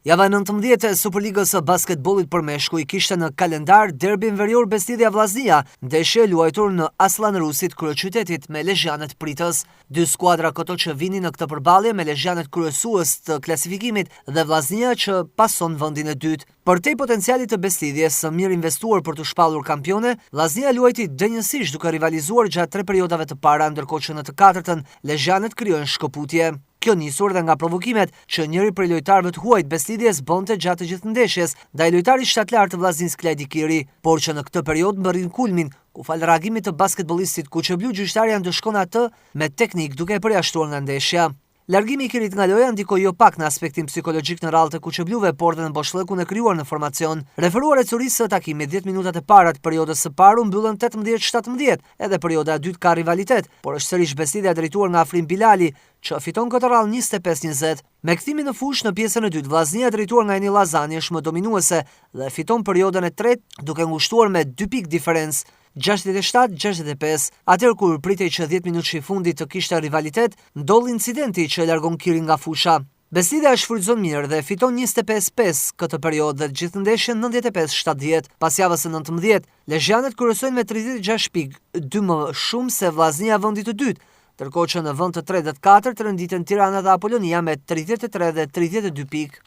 Java 19 e Superligës së basketbollit për meshkuj kishte në kalendar derbin verior Beslidja-Vllaznia, ndeshje luajtur në Aslan Rusit, kryeqytetit me Lezhjanet pritës. Dy skuadra këto që vinin në këtë përballje me Lezhjanet kryesues të klasifikimit dhe Vllaznia që pason vendin e dytë. Përtej potencialit të Beslidjes së mirë investuar për të shpallur kampione, Vllaznia luajti denjësisht duke rivalizuar gjatë 3 periudhave të para, ndërkohë që në të katërtën Lezhjanet krijojnë shkëputje. Kjo nisur dhe nga provokimet që njëri prej lojtarëve të huajt Beslidjes bënte gjatë të gjithë ndeshjes ndaj lojtarit shtatlar të Vllaznisë Klajdi Kiri, por që në këtë periudhë mbërrin kulmin, ku fal reagimit të basketbollistit kuqeblu gjyqtari ndëshkon atë me teknik duke e përjashtuar nga ndeshja. Largimi i Kirit nga loja ndikoi jo pak në aspektin psikologjik në rallë të kuqebluve, por dhe në boshllëkun e krijuar në formacion. Referuar e curisë së takimit 10 minutat e para të periudhës së parë u mbyllën 18-17, edhe perioda e dytë ka rivalitet, por është sërish Beslidja drejtuar nga Afrim Bilali, që fiton këtë rallë 25-20. Me kthimin në fushë në pjesën e dytë, Vllaznia drejtuar nga Eni Llazani është më dominuese dhe fiton periudhën e tretë duke ngushtuar me 2 pikë diferencë. 67-65, atëherë kur pritej që 10 minutësh i fundit të kishte rivalitet, ndodh incidenti që e largon Kirin nga fusha. Beslidja e shfrytëzon mirë dhe fiton 25-5 këtë periudhë dhe gjithë ndeshjen 95-70. Pas javës së 19, Lezhjanet kryesojnë me 36 pikë, 2 më shumë se Vllaznia vendi të dytë, ndërkohë që në vend të 3 dhe të 4 renditen Tirana dhe Apolonia me 33 dhe 32 pikë.